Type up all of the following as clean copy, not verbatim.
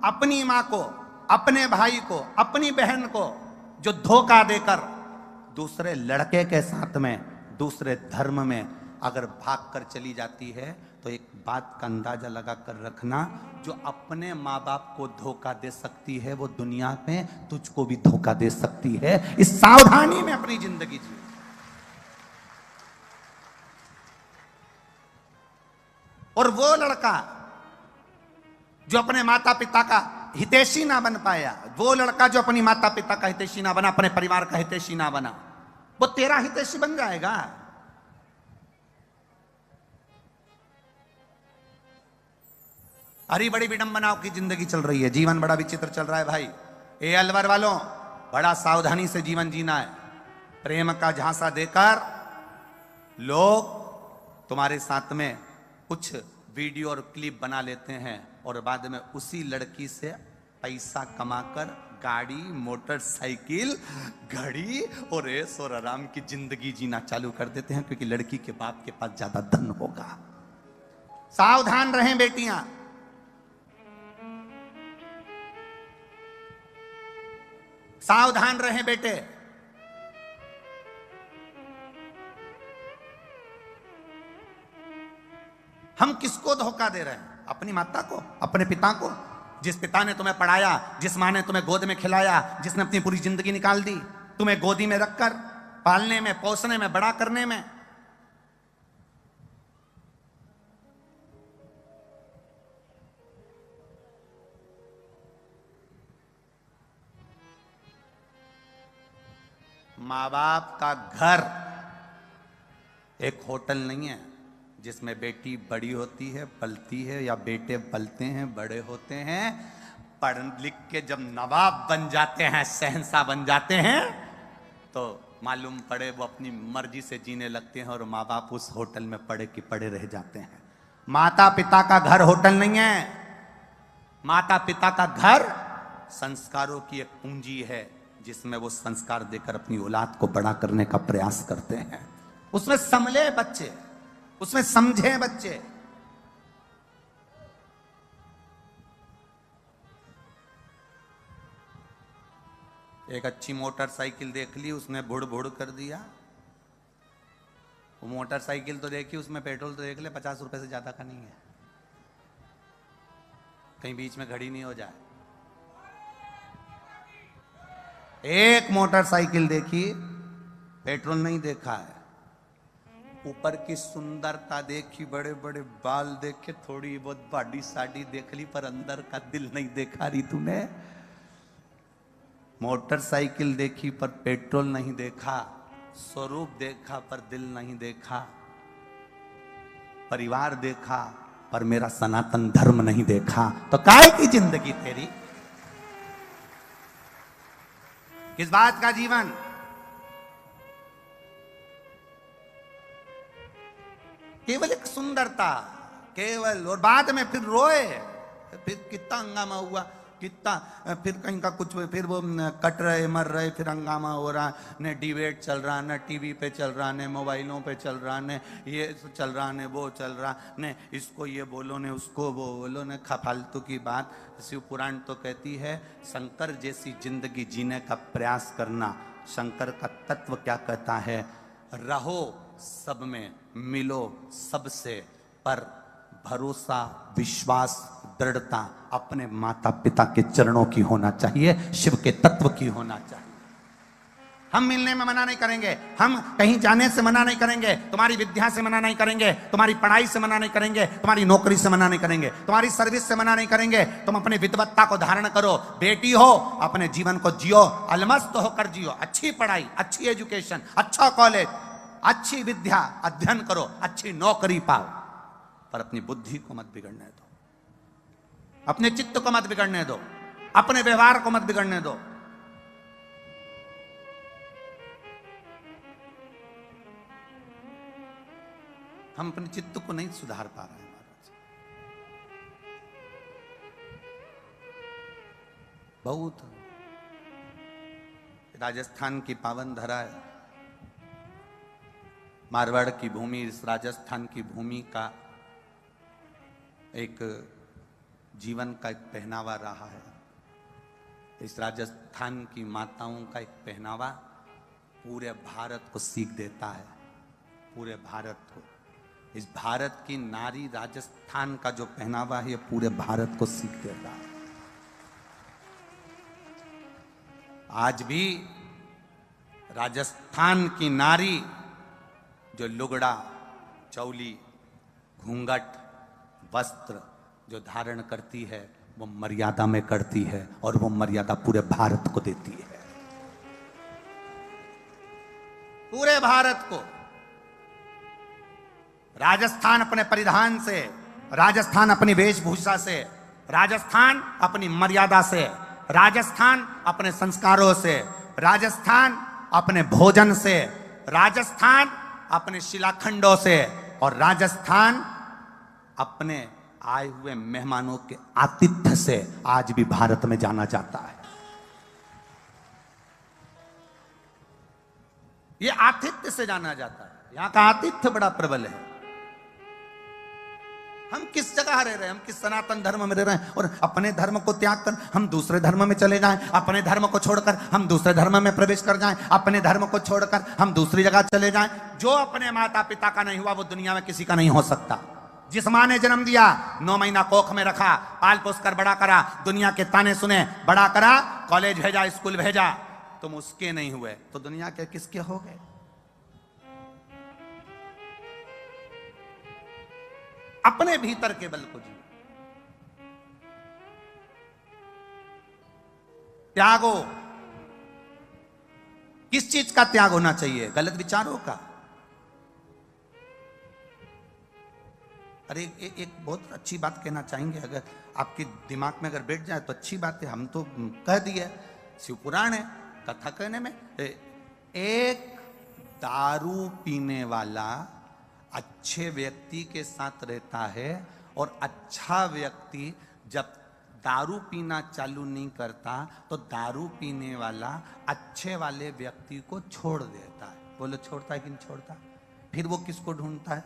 अपनी मां को, अपने भाई को, अपनी बहन को जो धोखा देकर दूसरे लड़के के साथ में, दूसरे धर्म में अगर भागकर चली जाती है, तो एक बात का अंदाजा लगा कर रखना, जो अपने माँ बाप को धोखा दे सकती है वो दुनिया में तुझको भी धोखा दे सकती है। इस सावधानी में अपनी जिंदगी जी। और वो लड़का जो अपने माता पिता का हितैषी ना बन पाया, वो लड़का जो अपनी माता पिता का हितैषी ना बना, अपने परिवार का हितैषी ना बना, वो तेरा हितैषी बन जाएगा। हरी बड़ी विडंबनाओं की जिंदगी चल रही है, जीवन बड़ा विचित्र चल रहा है भाई। ए अलवर वालों, बड़ा सावधानी से जीवन जीना है। प्रेम का झांसा देकर लोग तुम्हारे साथ में कुछ वीडियो और क्लिप बना लेते हैं और बाद में उसी लड़की से पैसा कमाकर गाड़ी, मोटरसाइकिल, घड़ी और ऐश और आराम की जिंदगी जीना चालू कर देते हैं, क्योंकि लड़की के बाप के पास ज्यादा धन होगा। सावधान रहें बेटियां। सावधान रहें बेटे। हम किसको धोखा दे रहे हैं? अपनी माता को, अपने पिता को। जिस पिता ने तुम्हें पढ़ाया, जिस मां ने तुम्हें गोद में खिलाया, जिसने अपनी पूरी जिंदगी निकाल दी तुम्हें गोदी में रखकर पालने में, पोसने में, बड़ा करने में। मां बाप का घर एक होटल नहीं है जिसमें बेटी बड़ी होती है, पलती है, या बेटे पलते हैं, बड़े होते हैं, पढ़ लिख के जब नवाब बन जाते हैं, शहंशाह बन जाते हैं, तो मालूम पड़े वो अपनी मर्जी से जीने लगते हैं और माँ बाप उस होटल में पड़े कि पड़े रह जाते हैं। माता पिता का घर होटल नहीं है। माता पिता का घर संस्कारों की एक पूंजी है, जिसमें वो संस्कार देकर अपनी औलाद को बड़ा करने का प्रयास करते हैं। उसमें संभले बच्चे, उसमें समझे बच्चे। एक अच्छी मोटरसाइकिल देख ली, उसने भुड़ भुड़ कर दिया। वो मोटरसाइकिल तो देखी, उसमें पेट्रोल तो देख ले 50 रुपए से ज्यादा का नहीं है, कहीं बीच में खड़ी नहीं हो जाए। एक मोटरसाइकिल देखी, पेट्रोल नहीं देखा है। ऊपर की सुंदरता देखी, बड़े बड़े बाल देखे, थोड़ी बहुत बॉडी साड़ी देख ली, पर अंदर का दिल नहीं देखा रही तूने। मोटरसाइकिल देखी पर पेट्रोल नहीं देखा, स्वरूप देखा पर दिल नहीं देखा, परिवार देखा पर मेरा सनातन धर्म नहीं देखा। तो काहे की जिंदगी तेरी? किस बात का जीवन? केवल एक सुंदरता, केवल, और बाद में फिर रोए, फिर कितना हंगामा हुआ, कितना, फिर कहीं का कुछ, फिर वो कट रहे, मर रहे, फिर हंगामा हो रहा, न डिबेट चल रहा, न टीवी पे चल रहा, न मोबाइलों पे चल रहा, न ये चल रहा, न वो चल रहा, न इसको ये बोलो, न उसको वो बोलो, न फालतू की बात। शिव पुराण तो कहती है, शंकर जैसी जिंदगी जीने का प्रयास करना। शंकर का तत्व क्या कहता है? रहो सब में, मिलो सबसे, पर भरोसा, विश्वास, दृढ़ता अपने माता पिता के चरणों की होना चाहिए, शिव के तत्व की होना चाहिए। हम मिलने में मना नहीं करेंगे, हम कहीं जाने से मना नहीं करेंगे, तुम्हारी विद्या से मना नहीं करेंगे, तुम्हारी पढ़ाई से मना नहीं करेंगे, तुम्हारी नौकरी से मना नहीं करेंगे, तुम्हारी सर्विस से मना नहीं करेंगे। तुम अपनी विद्वत्ता को धारण करो, बेटी हो, अपने जीवन को जियो, अलमस्त होकर जियो। अच्छी पढ़ाई, अच्छी एजुकेशन, अच्छा कॉलेज, अच्छी विद्या अध्ययन करो, अच्छी नौकरी पाओ, पर अपनी बुद्धि को मत बिगड़ने दो, अपने चित्त को मत बिगड़ने दो, अपने व्यवहार को मत बिगड़ने दो। हम अपने चित्त को नहीं सुधार पा रहे हैं महाराज। बहुत राजस्थान की पावन धरा है, मारवाड़ की भूमि, इस राजस्थान की भूमि का एक जीवन का एक पहनावा रहा है। इस राजस्थान की माताओं का एक पहनावा पूरे भारत को सीख देता है, पूरे भारत को। इस भारत की नारी राजस्थान का जो पहनावा है ये पूरे भारत को सीख देता है। आज भी राजस्थान की नारी जो लुगड़ा, चौली, घूंघट, वस्त्र जो धारण करती है वो मर्यादा में करती है और वो मर्यादा पूरे भारत को देती है, पूरे भारत को। राजस्थान अपने परिधान से, राजस्थान अपनी वेशभूषा से, राजस्थान अपनी मर्यादा से, राजस्थान अपने संस्कारों से, राजस्थान अपने भोजन से, राजस्थान अपने शिलाखंडों से और राजस्थान अपने आए हुए मेहमानों के आतिथ्य से आज भी भारत में जाना जाता है। ये आतिथ्य से जाना जाता है, यहां का आतिथ्य बड़ा प्रबल है। हम किस जगह रह रहे हैं, हम किस सनातन धर्म में रह रहे हैं और अपने धर्म को त्याग कर हम दूसरे धर्म में चले जाएं, अपने धर्म को छोड़कर हम दूसरे धर्म में प्रवेश कर जाएं, अपने धर्म को छोड़कर हम दूसरी जगह चले जाएं। जो अपने माता पिता का नहीं हुआ वो दुनिया में किसी का नहीं हो सकता। जिस मां ने जन्म दिया, 9 महीना कोख में रखा, पाल पोस कर बड़ा करा, दुनिया के ताने सुने, बड़ा करा, कॉलेज भेजा, स्कूल भेजा, तुम उसके नहीं हुए तो दुनिया के किसके हो गए? अपने भीतर के बल को जी त्यागो। किस चीज का त्याग होना चाहिए? गलत विचारों का। अरे एक बहुत अच्छी बात कहना चाहेंगे, अगर आपके दिमाग में अगर बैठ जाए तो अच्छी बात है। हम तो कह दिए, शिव पुराण है, कथा कहने में। एक दारू पीने वाला अच्छे व्यक्ति के साथ रहता है और अच्छा व्यक्ति जब दारू पीना चालू नहीं करता तो दारू पीने वाला अच्छे वाले व्यक्ति को छोड़ देता है। बोलो छोड़ता है कि नहीं छोड़ता? फिर वो किसको ढूंढता है?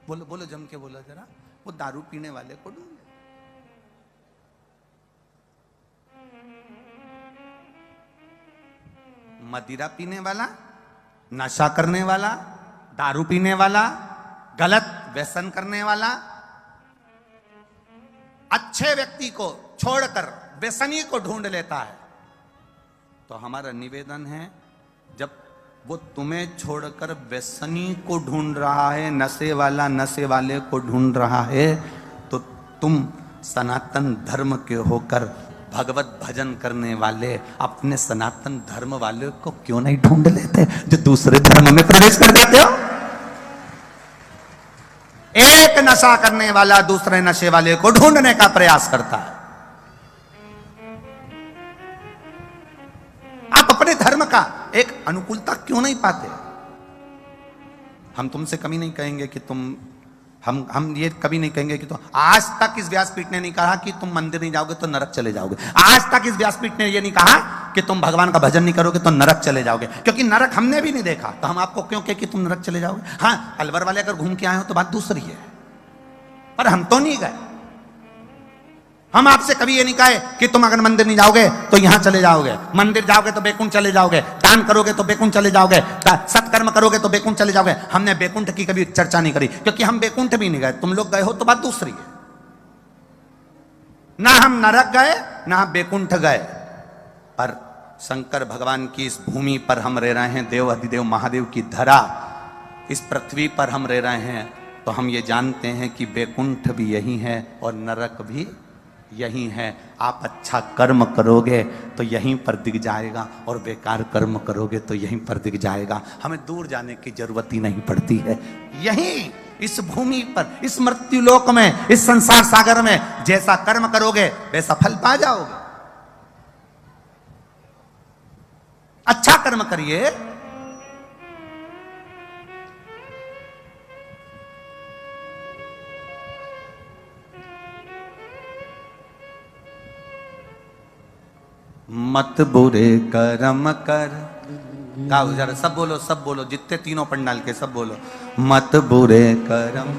बोलो बोलो, जम के बोलो जरा। वो दारू पीने वाले को ढूंढ। मदिरा पीने वाला, नशा करने वाला, दारू पीने वाला, गलत व्यसन करने वाला अच्छे व्यक्ति को छोड़कर व्यसनी को ढूंढ लेता है। तो हमारा निवेदन है, जब वो तुम्हें छोड़कर व्यसनी को ढूंढ रहा है, नशे वाला नशे वाले को ढूंढ रहा है, तो तुम सनातन धर्म के होकर भगवत भजन करने वाले अपने सनातन धर्म वाले को क्यों नहीं ढूंढ लेते जो दूसरे धर्म में प्रवेश कर जाते हो? एक नशा करने वाला दूसरे नशे वाले को ढूंढने का प्रयास करता है। आप अपने धर्म का एक अनुकूलता क्यों नहीं पाते? हम तुमसे कभी नहीं कहेंगे कि तुम, हम ये कभी नहीं कहेंगे कि तो आज तक इस व्यासपीठ ने नहीं कहा कि तुम मंदिर नहीं जाओगे तो नरक चले जाओगे। आज तक इस व्यासपीठ ने ये नहीं कहा कि तुम भगवान का भजन नहीं करोगे तो नरक चले जाओगे, क्योंकि नरक हमने भी नहीं देखा। तो हम आपको क्यों कहे कि तुम नरक चले जाओगे? हाँ, अलवर वाले अगर घूम के आए हो तो बात दूसरी है, पर हम तो नहीं गए। हम आपसे कभी ये नहीं कहे कि तुम अगर मंदिर नहीं जाओगे तो यहां चले जाओगे, मंदिर जाओगे तो बैकुंठ चले जाओगे, दान करोगे तो बैकुंठ चले जाओगे, सत्कर्म करोगे तो बैकुंठ चले जाओगे। हमने बैकुंठ की कभी चर्चा नहीं करी, क्योंकि हम बैकुंठ भी नहीं गए। तुम लोग गए हो तो बात दूसरी है। ना हम नरक गए ना हम बैकुंठ गए, पर शंकर भगवान की इस भूमि पर हम रह रहे हैं, देव अधिदेव महादेव की धरा इस पृथ्वी पर हम रह रहे हैं, तो हम ये जानते हैं कि बैकुंठ भी यही है और नरक भी यही है। आप अच्छा कर्म करोगे तो यहीं पर दिख जाएगा और बेकार कर्म करोगे तो यहीं पर दिख जाएगा। हमें दूर जाने की जरूरत ही नहीं पड़ती है। यहीं इस भूमि पर, इस मृत्यु लोक में, इस संसार सागर में जैसा कर्म करोगे वैसा फल पा जाओगे। अच्छा कर्म करिए। मत बुरे कर्म कर, गाओ जरा, सब बोलो, सब बोलो, जितने तीनों पंडाल के सब बोलो। मत बुरे कर्म,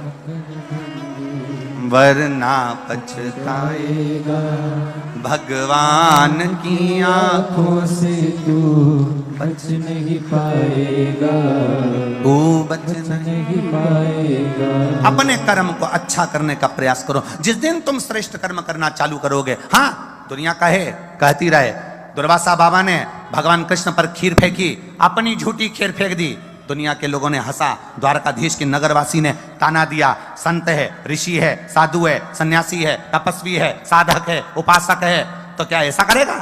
वरना पछताएगा। भगवान की आंखों से तू बच नहीं पाएगा, तू बच नहीं पाएगा। अपने कर्म को अच्छा करने का प्रयास करो। जिस दिन तुम श्रेष्ठ कर्म करना चालू करोगे, हाँ दुनिया कहती रहे, दुर्वासा बाबा ने भगवान कृष्ण पर खीर फेंकी, अपनी झूठी खीर फेंक दी, दुनिया के लोगों ने हंसा, द्वारकाधीश के नगरवासी ने ताना दिया, संत है, ऋषि है, साधु है, सन्यासी है, तपस्वी है, साधक है, उपासक है, तो क्या ऐसा करेगा?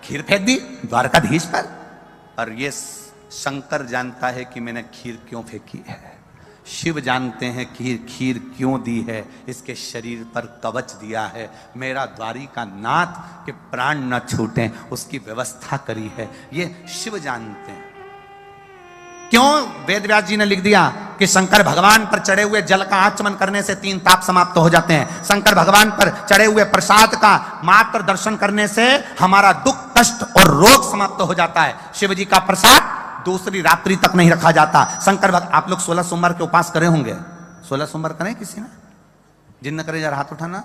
खीर फेंक दी द्वारकाधीश पर। और ये शंकर जानता है कि मैंने खीर क्यों फेंकी है, शिव जानते हैं कि खीर क्यों दी है, इसके शरीर पर कवच दिया है, मेरा द्वारिका नाथ के प्राण न छूटें उसकी व्यवस्था करी है, ये शिव जानते हैं। क्यों वेद व्यास जी ने लिख दिया कि शंकर भगवान पर चढ़े हुए जल का आचमन करने से 3 ताप समाप्त हो जाते हैं, शंकर भगवान पर चढ़े हुए प्रसाद का मात्र दर्शन करने से हमारा दुख कष्ट और रोग समाप्त हो जाता है, शिव जी का प्रसाद दूसरी रात्रि तक नहीं रखा जाता। शंकर भक्त, आप लोग 16 सोमवार के उपास करे होंगे, 16 सोमवार करें किसी ने? जिन करे जरा हाथ उठाना।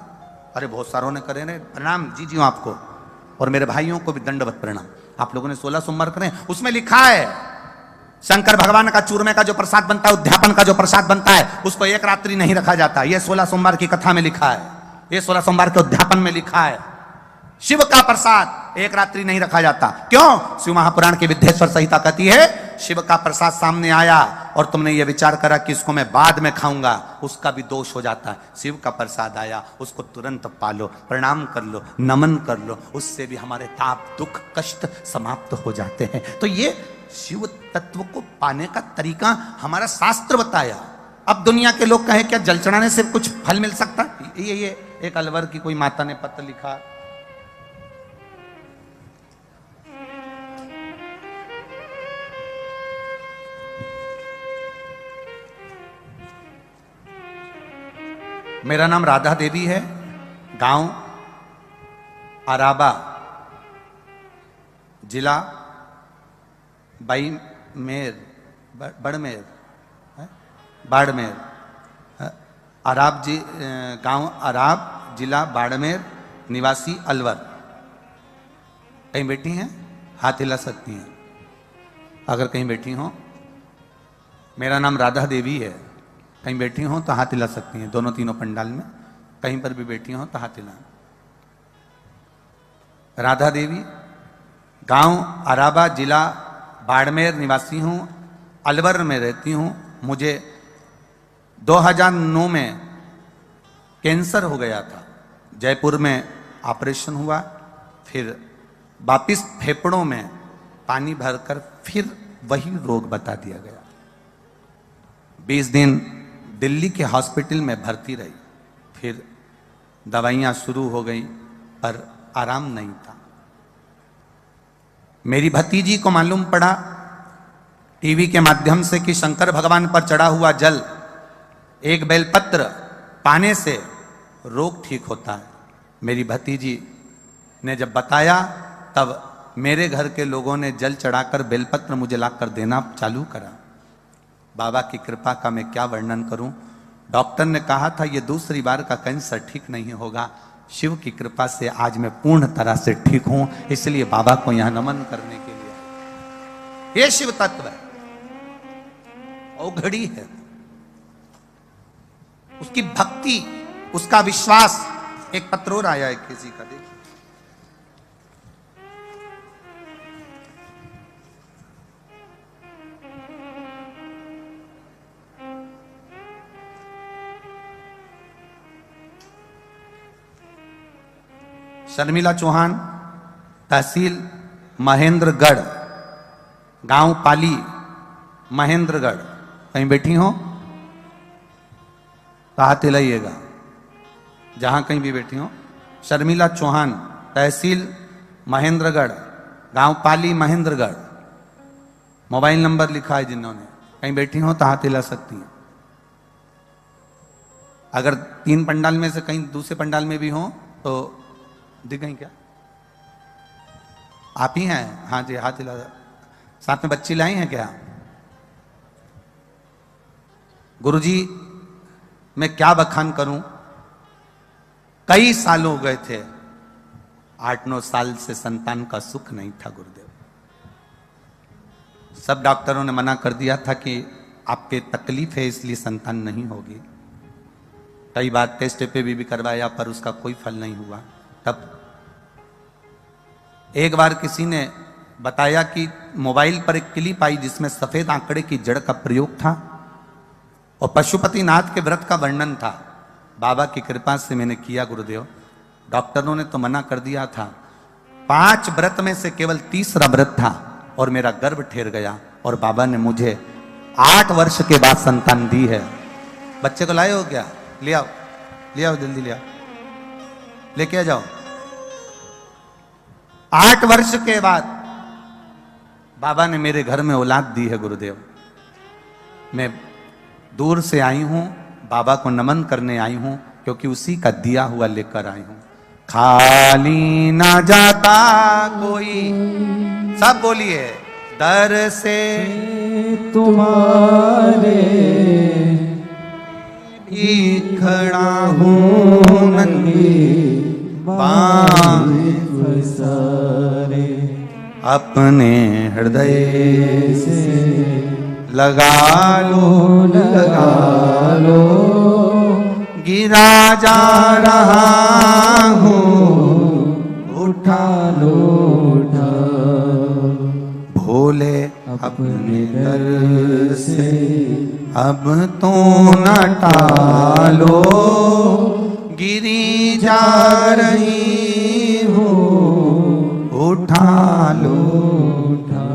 अरे बहुत सारों ने करे रे, प्रणाम जी आपको, और मेरे भाइयों को भी दंडवत प्रणाम। आप लोगों ने 16 सोमवार करें, उसमें लिखा है शंकर भगवान का चूरमे का जो प्रसाद बनता है, उद्यापन का जो प्रसाद बनता है, उसको 1 रात्रि नहीं रखा जाता। यह 16 सोमवार की कथा में लिखा है, यह 16 सोमवार के उद्यापन में लिखा है, शिव का प्रसाद 1 रात्रि नहीं रखा जाता। क्यों? शिव महापुराण की विद्येश्वर संहिता कहती है शिव का प्रसाद सामने आया और तुमने ये विचार करा कि इसको मैं बाद में खाऊंगा, उसका भी दोष हो जाता है। शिव का प्रसाद आया, उसको तुरंत पालो, प्रणाम कर लो, नमन कर लो, उससे भी हमारे ताप दुख कष्ट समाप्त हो जाते हैं। तो ये शिव तत्व को पाने का तरीका हमारा शास्त्र बताया। अब दुनिया के लोग कहें क्या जल चढ़ाने से कुछ फल मिल सकता? ये एक अलवर की कोई माता ने पत्र लिखा, मेरा नाम राधा देवी है, गांव अराबा, जिला बाड़मेर, अराब जी, गांव अराब, जिला बाड़मेर, निवासी अलवर। कहीं बैठी हैं? हाथ हिला सकती हैं अगर कहीं बैठी हो। मेरा नाम राधा देवी है, कहीं बैठी हो तो हाथ हिला सकती हैं, दोनों तीनों पंडाल में कहीं पर भी बैठी हो तो हाथ हिला। राधा देवी, गांव अराबा, जिला बाड़मेर, निवासी हूँ, अलवर में रहती हूँ। मुझे 2009 में कैंसर हो गया था, जयपुर में ऑपरेशन हुआ, फिर वापिस फेफड़ों में पानी भरकर फिर वही रोग बता दिया गया। 20 दिन दिल्ली के हॉस्पिटल में भर्ती रही, फिर दवाइयाँ शुरू हो गई पर आराम नहीं था। मेरी भतीजी को मालूम पड़ा टीवी के माध्यम से कि शंकर भगवान पर चढ़ा हुआ जल, एक बेलपत्र पाने से रोग ठीक होता है। मेरी भतीजी ने जब बताया तब मेरे घर के लोगों ने जल चढ़ाकर बेलपत्र मुझे लाकर देना चालू करा। बाबा की कृपा का मैं क्या वर्णन करूं। डॉक्टर ने कहा था ये दूसरी बार का कैंसर ठीक नहीं होगा। शिव की कृपा से आज मैं पूर्ण तरह से ठीक हूं, इसलिए बाबा को यहां नमन करने के लिए। ये शिव तत्व है, औघड़ी है, उसकी भक्ति, उसका विश्वास। एक पत्र और आया है किसी का, देखिए। शर्मिला चौहान, तहसील महेंद्रगढ़, गांव पाली, महेंद्रगढ़। कहीं बैठी हो तो हाथ हिलाइएगा, जहां कहीं भी बैठी हो। शर्मिला चौहान, तहसील महेंद्रगढ़, गांव पाली, महेंद्रगढ़। मोबाइल नंबर लिखा है जिन्होंने। कहीं बैठी हो तो हाथ हिला सकती हैं। अगर 3 पंडाल में से कहीं दूसरे पंडाल में भी हो तो दिख गई क्या? आप ही हैं? हाँ जी, हाथ हिला। साथ में बच्ची लाई हैं क्या? गुरुजी मैं क्या बखान करूं, कई साल हो गए थे, 8-9 साल से संतान का सुख नहीं था गुरुदेव। सब डॉक्टरों ने मना कर दिया था कि आपके तकलीफ है इसलिए संतान नहीं होगी। कई बार टेस्ट पे भी करवाया पर उसका कोई फल नहीं हुआ। तब एक बार किसी ने बताया कि मोबाइल पर एक क्लिप आई जिसमें सफेद आंकड़े की जड़ का प्रयोग था और पशुपतिनाथ के व्रत का वर्णन था। बाबा की कृपा से मैंने किया गुरुदेव। डॉक्टरों ने तो मना कर दिया था, 5 व्रत में से केवल तीसरा व्रत था और मेरा गर्भ ठेर गया और बाबा ने मुझे 8 वर्ष के बाद संतान दी है। बच्चे को लाए हो क्या? ले आओ, ले आओ, जल्दी ले आओ, लेके आ जाओ। 8 वर्ष के बाद बाबा ने मेरे घर में औलाद दी है गुरुदेव। मैं दूर से आई हूं, बाबा को नमन करने आई हूं, क्योंकि उसी का दिया हुआ लेकर आई हूं। खाली ना जाता कोई, सब बोलिए, दर से तुम्हारे ही खड़ा हूं नंगी बांध सारे, अपने हृदय से लगा लो, लगा लो, गिरा जा रहा हूँ, उठा लो, उठा भोले अपने दर से अब तो न टालो, गिरी जा रही हूँ, उठा लो, उठा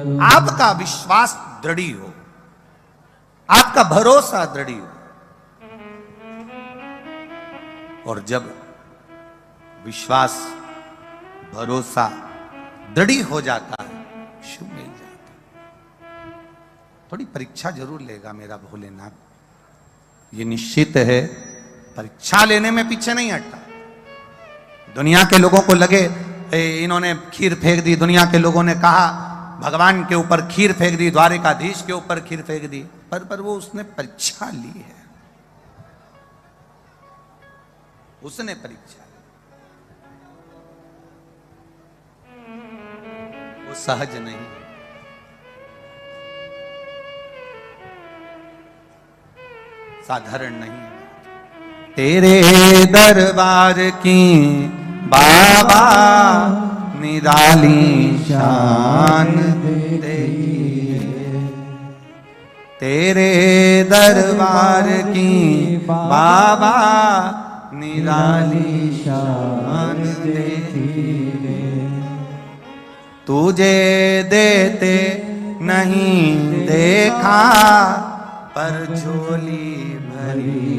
लो। आपका विश्वास दृढ़ हो, आपका भरोसा दृढ़ हो, और जब विश्वास भरोसा दृढ़ हो जाता है, शुभ मिल जाता है। थोड़ी परीक्षा जरूर लेगा मेरा भोलेनाथ, ये निश्चित है। परीक्षा लेने में पीछे नहीं हटता। दुनिया के लोगों को लगे इन्होंने खीर फेंक दी, दुनिया के लोगों ने कहा भगवान के ऊपर खीर फेंक दी, द्वारिकाधीश के ऊपर खीर फेंक दी, पर वो उसने परीक्षा ली है, उसने परीक्षा ली, वो सहज नहीं, साधारण नहीं है। तेरे दरबार की बाबा निराली शान तेरी, तेरे दरबार की बाबा निराली शान तेरी, तुझे देते नहीं देखा पर झोली भरी,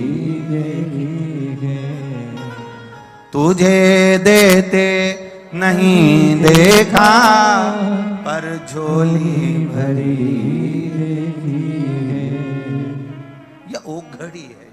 तुझे देते नहीं देखा पर झोली भरी, यह ओ घड़ी है।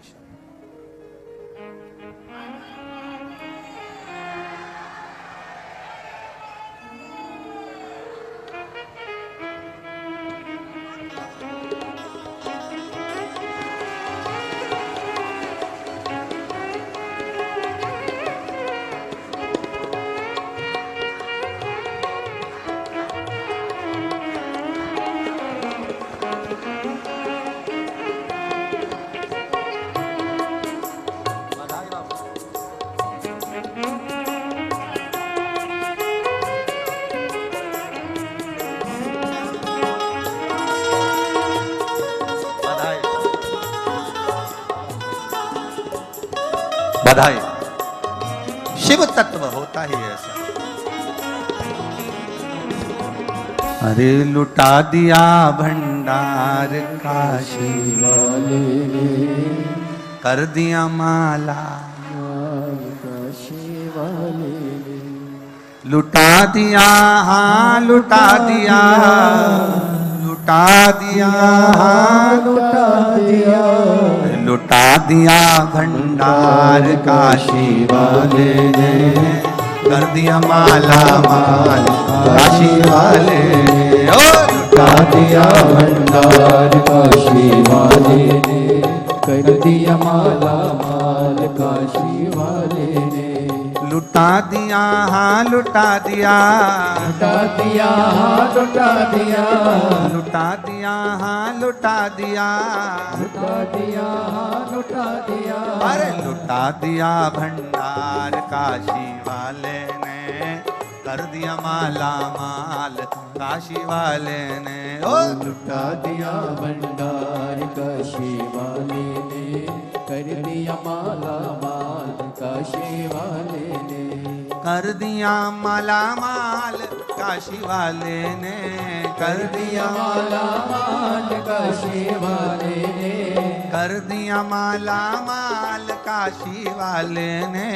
बधाई। शिव तत्व होता ही ऐसा। अरे लुटा दिया भंडार काशी वाले, कर दिया माला काशी वाले, लुटा दिया, हाँ लुटा दिया, लुटा दिया, हाँ लुटा दिया, लुटा दिया भंडार काशी वाले ने, कर दिया माला माल काशी वाले, लुटा दिया भंडार काशी वाले ने, कर दिया माला माल काशी वाले, लुटा दिया हाँ लुटा दिया, लुटा दिया हाँ लुटा दिया, लुटा दिया हाँ लुटा दिया, लुटा दिया हाँ लुटा दिया। अरे लुटा दिया भंडार काशी वाले ने, कर दिया माला माल काशी वाले ने। ओ लुटा दिया भंडार काशी वाले ने, कर दिया माला माल काशी वाले ने, कर दिया माला माल काशी वाले ने, कर दिया माला माल काशी वाले ने, कर दिया माला माल काशी वाले ने,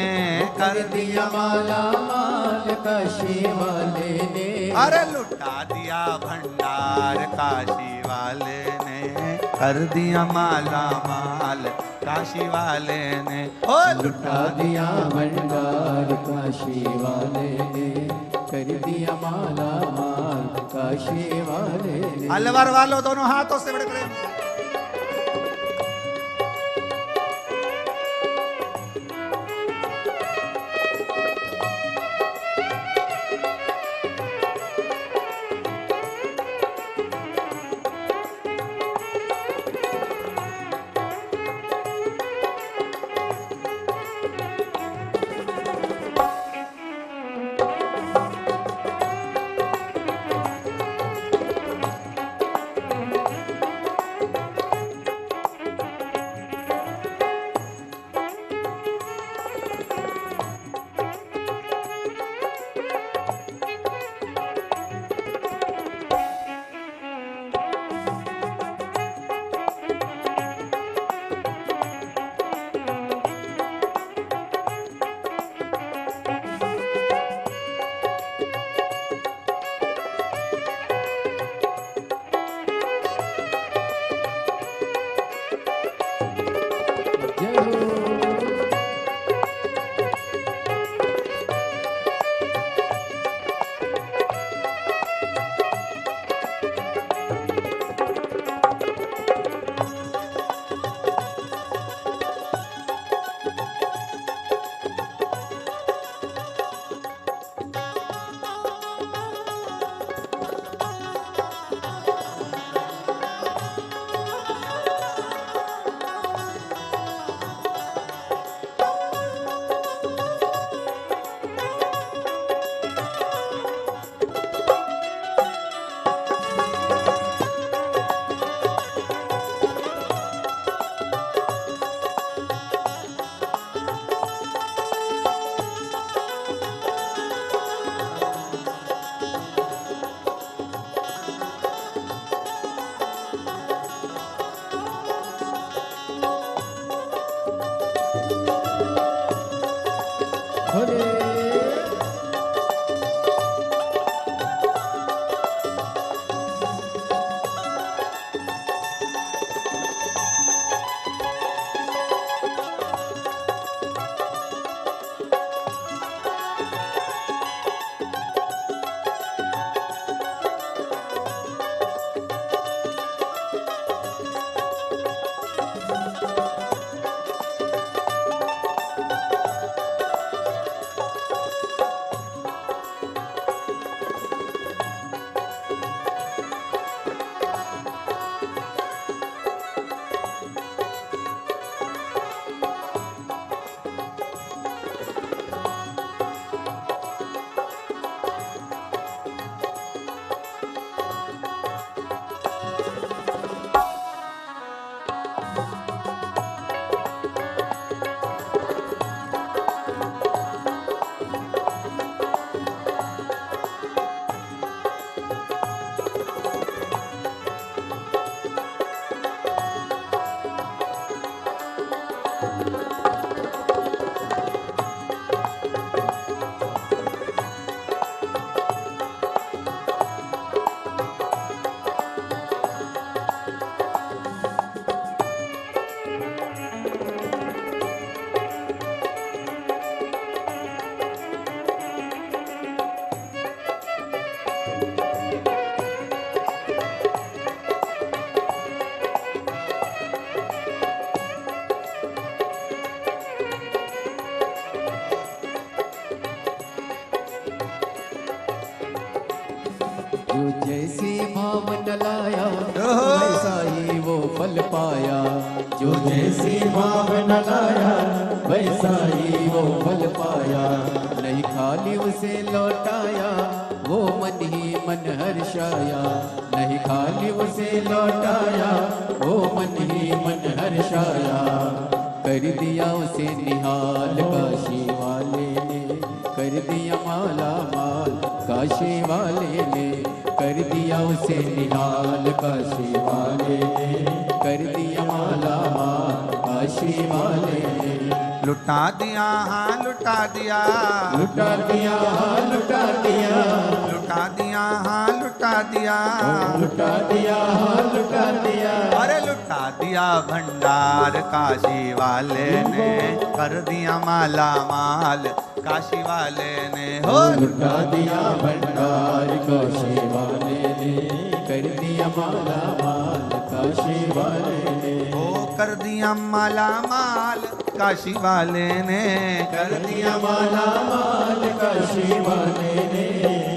कर दिया माला माल काशी वाले ने। अरे लुटा दिया भंडार काशी वाले ने, कर दिया माला माल काशी वाले ने। ओ लुटा दिया भंडार काशी वाले ने, कर दिया माला माल काशी वाले ने। अलवर वालों दोनों हाथों से बड़े प्रेम। जो जैसी भावना लाया वैसा ही वो फल पाया। जो जैसी भावना लाया वैसा ही वो फल पाया। नहीं खाली उसे लौटाया वो मन ही मन हर्षाया। नहीं खाली उसे लौटाया वो मन ही मन हर्षाया। कर दिया उसे निहाल काशी वाले ने, कर दिया माला माल काशी वाले ने। कर दिया उसे निहाल काशी वाले ने, कर दिया माला माल काशी वाले ने। लुटा दिया हाँ लुटा दिया, लुटा दिया हाँ लुटा दिया, लुटा दिया हाँ लुटा दिया, लुटा दिया हाँ लुटा दिया। अरे लुटा दिया भंडार काशी वाले ने, कर दिया माला माल काशी वाले ने। हो लुटा दिया भंडार काशी वाले ने, कर दिया माला माल काशी वाले ने। ओ कर दिया माला माल काशी वाले ने, कर दिया माला माल काशी वाले ने,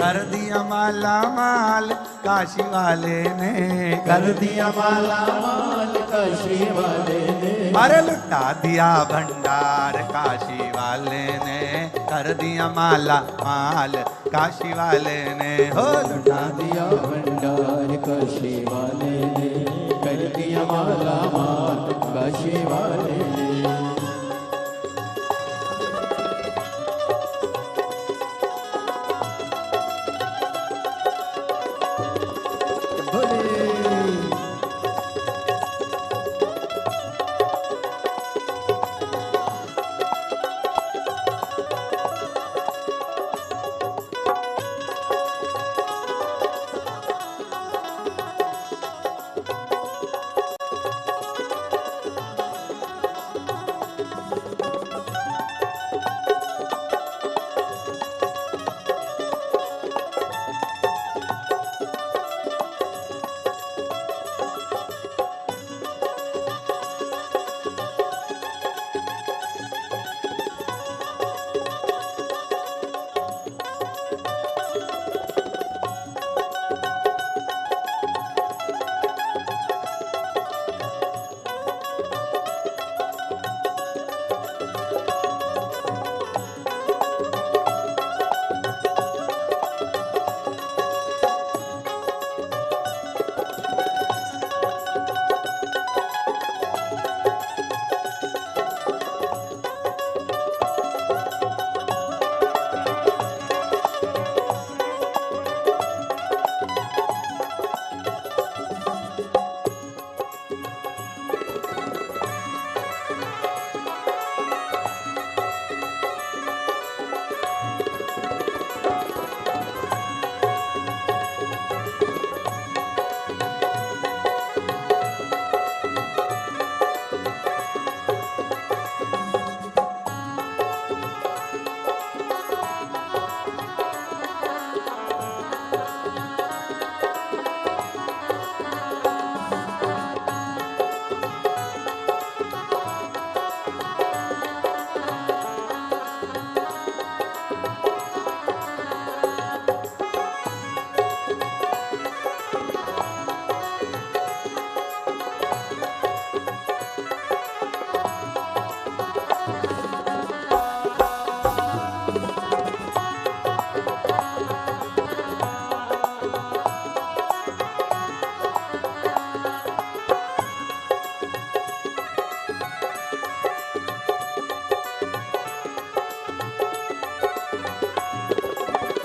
कर दिया माला माल काशी वाले ने, कर दिया माला माल काशी वाले ने। अरे लुटा दिया भंडार काशी वाले ने, कर दिया माला माल काशी वाले ने। हो लुटा दिया भंडार काशी वाले ने, कर दिया माला माल काशी वाले ने।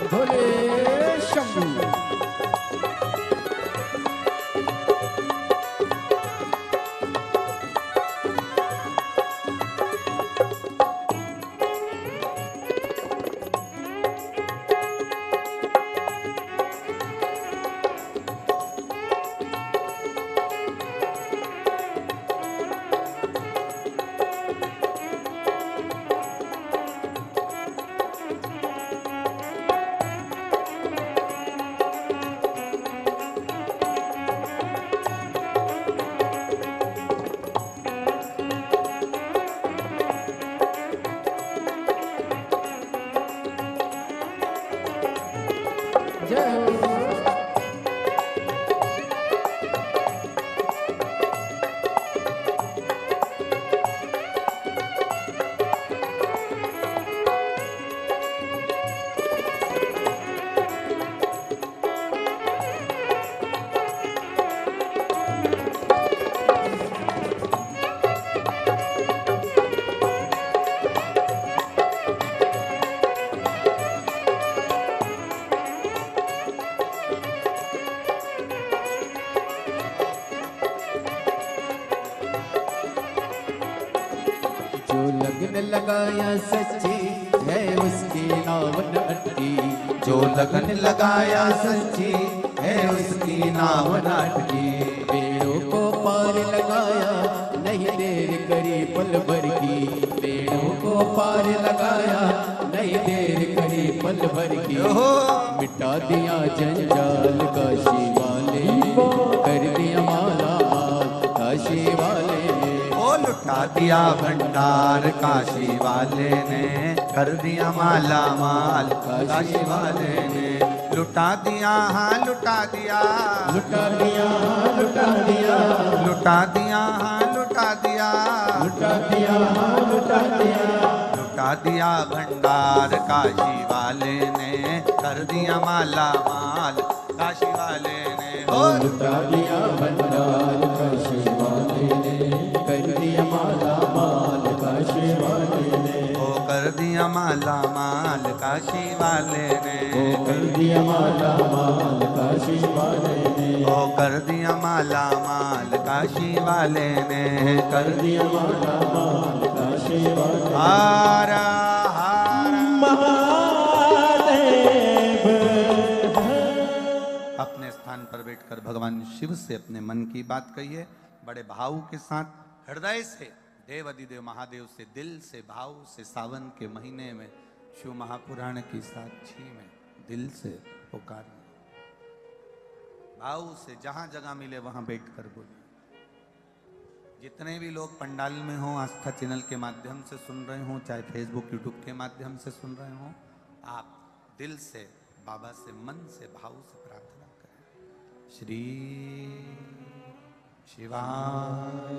भोले शंभू। जय हो। लगाया सच्ची है उसकी नाव न अटकी। जो लगन लगाया सच्ची है उसकी नाव न अटकी। पेड़ों को पार लगाया नहीं देर करी पल भर की। पेड़ों को पार लगाया नहीं देर करी पल भर की। मिटा दिया जंजाल काशी वाले ने, कर दिया माला माल काशी वाले ने। ओ लुटा दिया भंडार काशी वाले ने, कर दिया माला माल काशी वाले ने। लुटा दिया हाँ लुटा दिया, लुटा दिया हाँ लुटा दिया, लुटा दिया हाँ लुटा दिया, लुटा दिया हाँ लुटा दिया। लुटा दिया भंडार काशी वाले ने, कर दिया माला माल काशी वाले ने। ओ लुटा दिया भंडार काशी वाले ने, कर दिया माला माल काशी वाले ने। ओ कर दिया माला माल काशी वाले ने, ओ कर दिया माला माल काशी वाले ने। ओ कर दिया माला माल काशी वाले ने, कर दिया माला माल काशी वाले ने। हार हार महादेव। अपने स्थान पर बैठकर भगवान शिव से अपने मन की बात कहिए, बड़े भाव के साथ हृदय से देव अधिदेव महादेव से, दिल से, भाव से। सावन के महीने में शिव महापुराण की साक्षी में दिल से पुकार, भाव से, जहां जगह मिले वहां बैठकर बोले। जितने भी लोग पंडाल में हो, आस्था चैनल के माध्यम से सुन रहे हो, चाहे फेसबुक यूट्यूब के माध्यम से सुन रहे हो, आप दिल से बाबा से, मन से, भाव से प्रार्थना करें। श्री शिवाय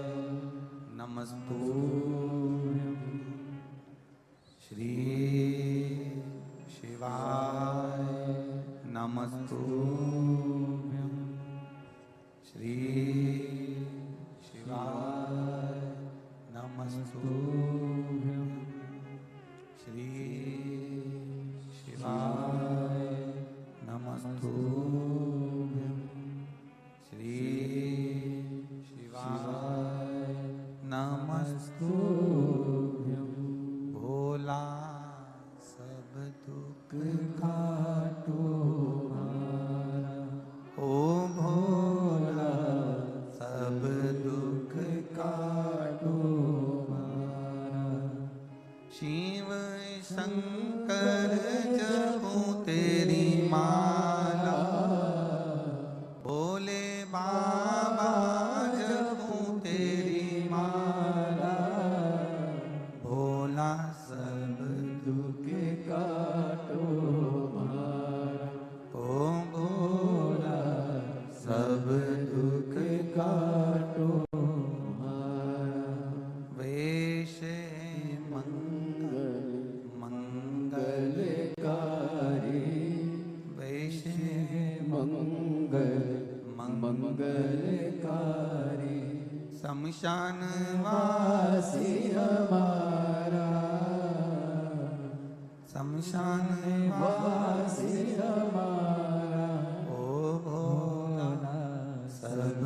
नमस्तुभ्यं, श्री शिवाय नमस्तुभ्यं, श्री शिवाय नमस्तुभ्यं, श्री शिवाय नमस्तुभ्यं, श्री शिवाय नमस्तुभ्यं। भोला सब दुख काटो हमारा, ओ भोला सब दुख काटो हमारा। शिव शंकर जपो तेरी माला, भोले बाबा जपो तेरी माला। भोला सब दुख काटो हमारा, ओ भोला सब दुख काटो हमारा। वेश मंगल मंगलकारी, वेश मंगल मंगलकारी। शमशान वासी हमारा, शमशान वासी हमारा। ओ भोला सब